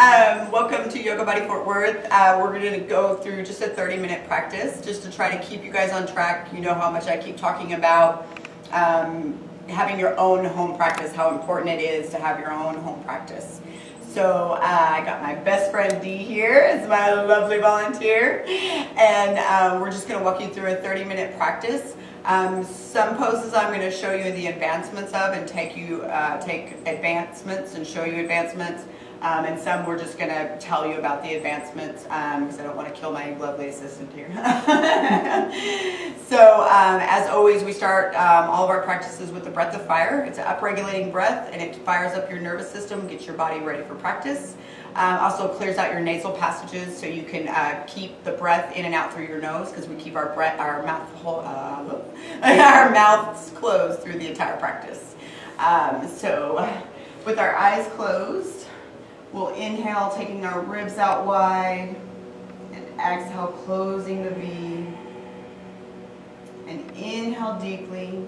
Welcome to Yoga Body Fort Worth. We're going to go through just a 30-minute practice just to try to keep you guys on track. You know how much I keep talking about having your own home practice, how important it is to have your own home practice. So I got my best friend Dee here as my lovely volunteer, and we're just going to walk you through a 30-minute practice. Some poses I'm going to show you the advancements of and take advancements and show you advancements. And some we're just going to tell you about the advancements because I don't want to kill my lovely assistant here. So as always, we start all of our practices with the breath of fire. It's an upregulating breath, and it fires up your nervous system, gets your body ready for practice. Also clears out your nasal passages so you can keep the breath in and out through your nose, because we keep our mouths closed through the entire practice. So with our eyes closed, we'll inhale, taking our ribs out wide, and exhale, closing the V. And inhale deeply,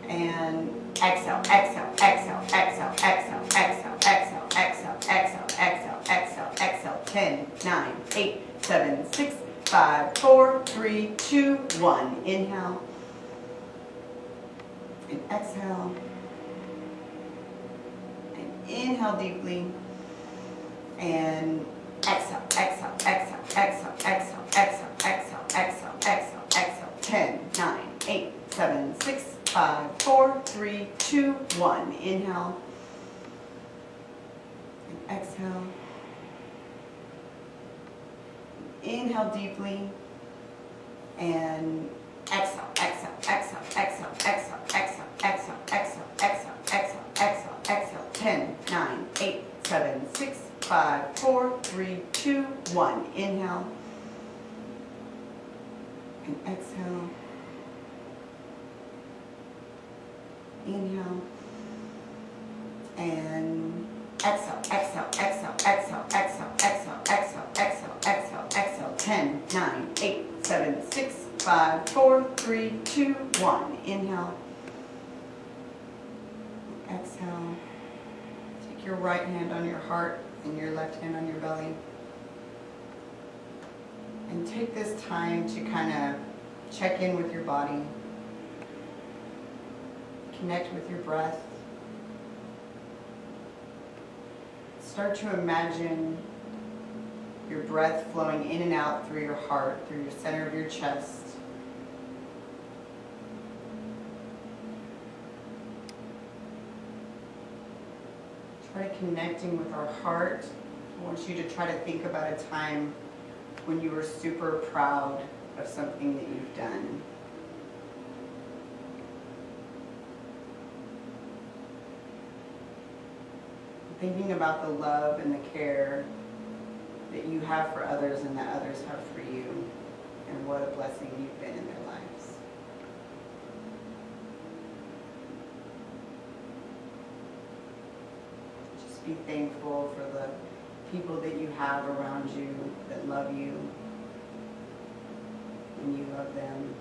and exhale, exhale, exhale, exhale, exhale, exhale, exhale, exhale, exhale, exhale, exhale, exhale. 10, 9, 8, 7, 6, 5, 4, 3, 2, 1. Inhale, and exhale, and inhale deeply, and exhale, exhale, exhale, exhale, exhale, exhale, exhale, exhale, exhale, exhale. 10, 9, 8, 7, 6, 5, 4, 3, 2, 1. Inhale, and exhale. Inhale deeply, and exhale, exhale, exhale, exhale, exhale, exhale, exhale, exhale, exhale, exhale, exhale, exhale. 10, 9, 8, 7, 6, 5, 4, 3, 2, 1. Inhale, and exhale. Inhale, and exhale, exhale, exhale, exhale, exhale, exhale, exhale, exhale, exhale, exhale. 10, 9, 8, 7, 6, 5, 4, 3, 2, 1. Inhale, exhale. Take your right hand on your heart and your left hand on your belly. And take this time to kind of check in with your body. Connect with your breath. Start to imagine your breath flowing in and out through your heart, through your center of your chest. Try connecting with our heart. I want you to try to think about a time when you were super proud of something that you've done. Thinking about the love and the care that you have for others and that others have for you, and what a blessing you've been in their lives. Just be thankful for the people that you have around you that love you, and you love them.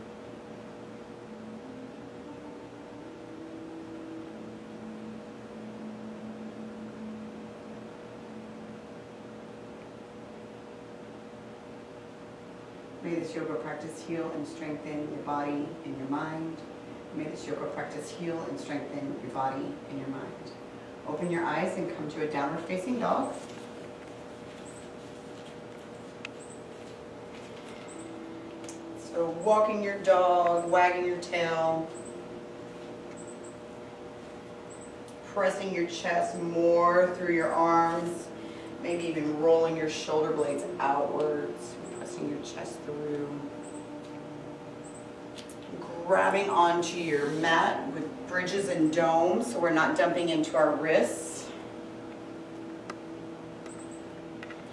May this yoga practice heal and strengthen your body and your mind. May this yoga practice heal and strengthen your body and your mind. Open your eyes and come to a downward facing dog. So walking your dog, wagging your tail, pressing your chest more through your arms, maybe even rolling your shoulder blades outwards, pressing your chest through. Grabbing onto your mat with bridges and domes so we're not dumping into our wrists.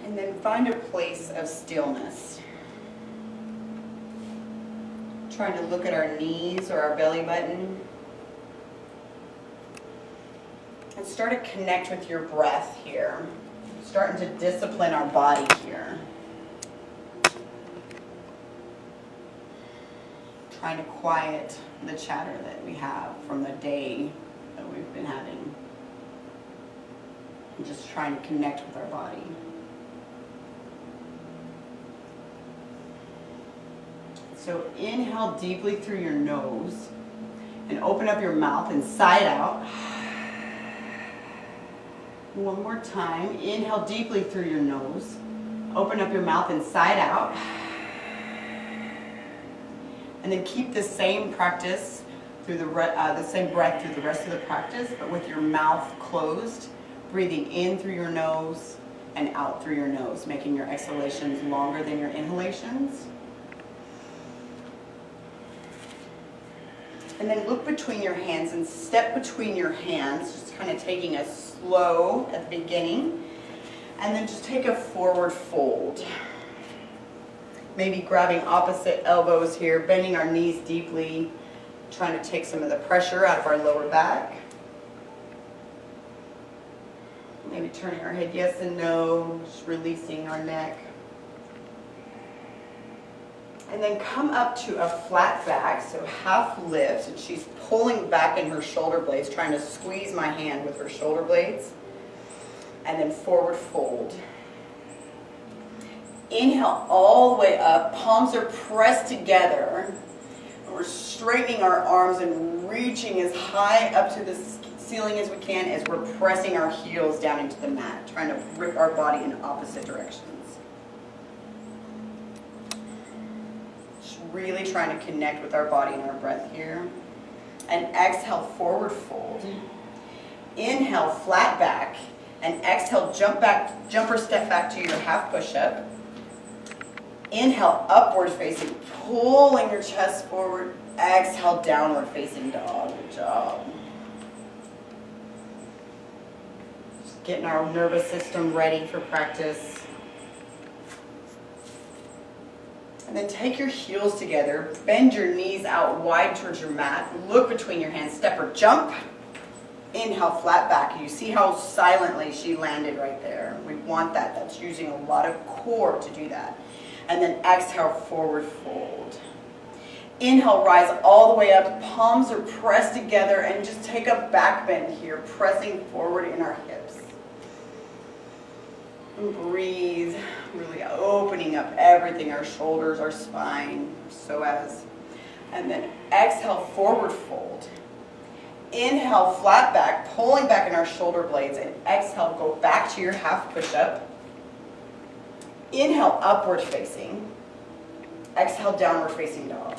And then find a place of stillness. Trying to look at our knees or our belly button. And start to connect with your breath here. Starting to discipline our body here. Trying to quiet the chatter that we have from the day that we've been having. And just trying to connect with our body. So inhale deeply through your nose and open up your mouth and side out. One more time. Inhale deeply through your nose. Open up your mouth and side out. And then keep the same practice through the same breath through the rest of the practice, but with your mouth closed, breathing in through your nose and out through your nose, making your exhalations longer than your inhalations. And then look between your hands and step between your hands, just kind of taking a slow at the beginning. And then just take a forward fold. Maybe grabbing opposite elbows here, bending our knees deeply, trying to take some of the pressure out of our lower back. Maybe turning our head yes and no, just releasing our neck. And then come up to a flat back, so half lift, and she's pulling back in her shoulder blades, trying to squeeze my hand with her shoulder blades. And then forward fold. Inhale all the way up, palms are pressed together. And we're straightening our arms and reaching as high up to the ceiling as we can as we're pressing our heels down into the mat, trying to rip our body in opposite directions. Really trying to connect with our body and our breath here. And exhale, forward fold. Inhale, flat back. And exhale, jump or step back to your half push-up. Inhale, upward facing, pulling your chest forward. Exhale, downward facing dog. Good job. Just getting our nervous system ready for practice. And then take your heels together, bend your knees out wide towards your mat, look between your hands, step or jump. Inhale, flat back. You see how silently she landed right there. We want that. That's using a lot of core to do that. And then exhale, forward fold. Inhale, rise all the way up, palms are pressed together, and just take a back bend here, pressing forward in our hips. And breathe, really opening up everything, our shoulders, our spine, psoas. And then exhale, forward fold. Inhale, flat back, pulling back in our shoulder blades, and exhale, go back to your half push-up. Inhale, upward facing. Exhale, downward facing dog.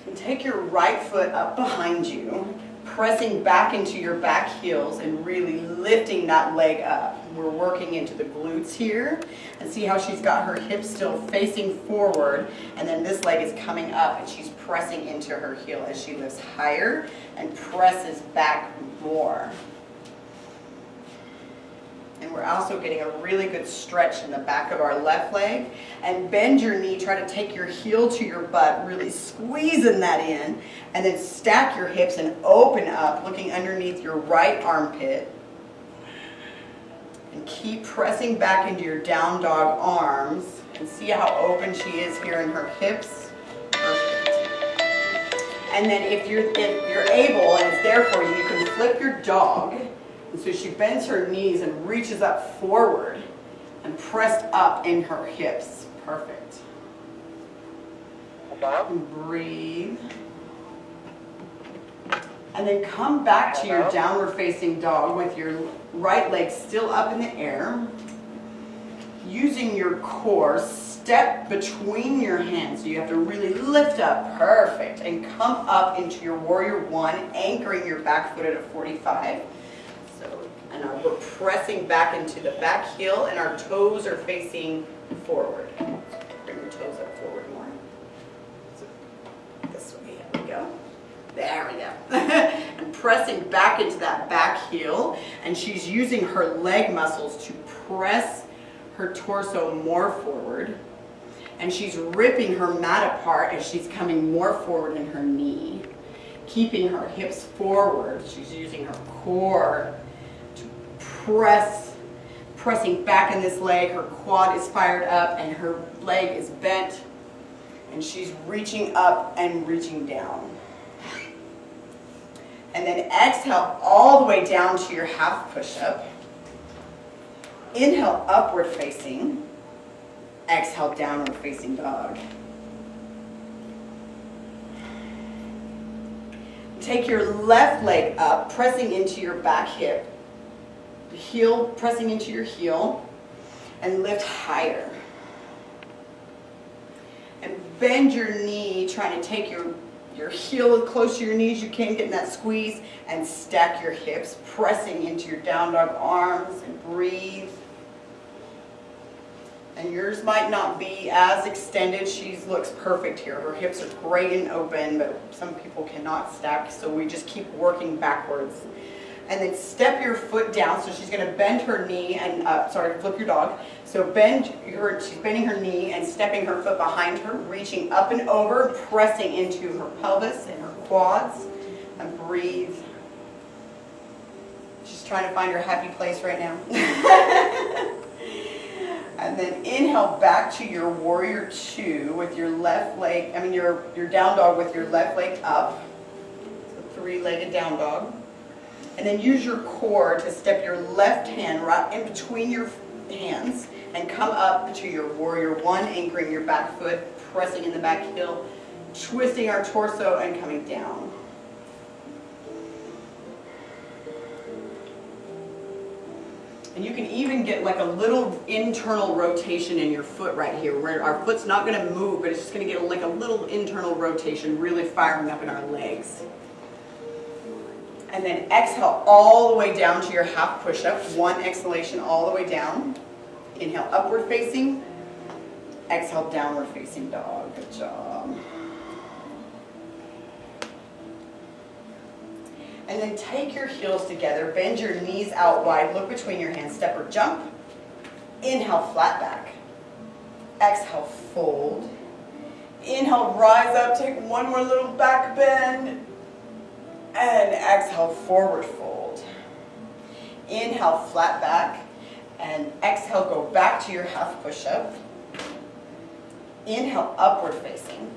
And take your right foot up behind you, pressing back into your back heels and really lifting that leg up. We're working into the glutes here, and see how she's got her hips still facing forward, and then this leg is coming up and she's pressing into her heel as she lifts higher and presses back more. And we're also getting a really good stretch in the back of our left leg. And bend your knee, try to take your heel to your butt, really squeezing that in. And then stack your hips and open up, looking underneath your right armpit. And keep pressing back into your down dog arms. And see how open she is here in her hips. Perfect. And then if you're able and it's there for you, you can flip your dog. And so she bends her knees and reaches up forward and pressed up in her hips. Perfect. And breathe. And then come back to your downward facing dog with your right leg still up in the air. Using your core, step between your hands. So you have to really lift up. Perfect. And come up into your warrior one, anchoring your back foot at a 45. And we're pressing back into the back heel, and our toes are facing forward. Bring your toes up forward more. So this way, here we go. There we go. And pressing back into that back heel, and she's using her leg muscles to press her torso more forward. And she's ripping her mat apart as she's coming more forward in her knee. Keeping her hips forward, she's using her core pressing back in this leg. Her quad is fired up and her leg is bent, and she's reaching up and reaching down. And then exhale all the way down to your half push-up. Inhale, upward facing. Exhale, downward facing dog. Take your left leg up, pressing into your back hip. Heel pressing into your heel. And lift higher. And bend your knee, trying to take your heel as close to your knees as you can, getting that squeeze, and stack your hips, pressing into your down dog arms, and breathe. And yours might not be as extended. She looks perfect here. Her hips are great and open, but some people cannot stack, so we just keep working backwards. And then step your foot down, so she's going to bend her knee and, flip your dog. So she's bending her knee and stepping her foot behind her, reaching up and over, pressing into her pelvis and her quads, and breathe. She's trying to find her happy place right now. And then inhale back to your warrior two with your left leg, your down dog with your left leg up. So three-legged down dog. And then use your core to step your left hand right in between your hands and come up to your warrior one, anchoring your back foot, pressing in the back heel, twisting our torso and coming down. And you can even get like a little internal rotation in your foot right here, where our foot's not going to move, but it's just going to get like a little internal rotation, really firing up in our legs. And then exhale all the way down to your half push-up. One exhalation all the way down. Inhale, upward facing. Exhale, downward facing dog. Good job. And then take your heels together. Bend your knees out wide. Look between your hands. Step or jump. Inhale, flat back. Exhale, fold. Inhale, rise up. Take one more little back bend. And exhale, forward fold. Inhale, flat back. And exhale, go back to your half push-up. Inhale, upward facing.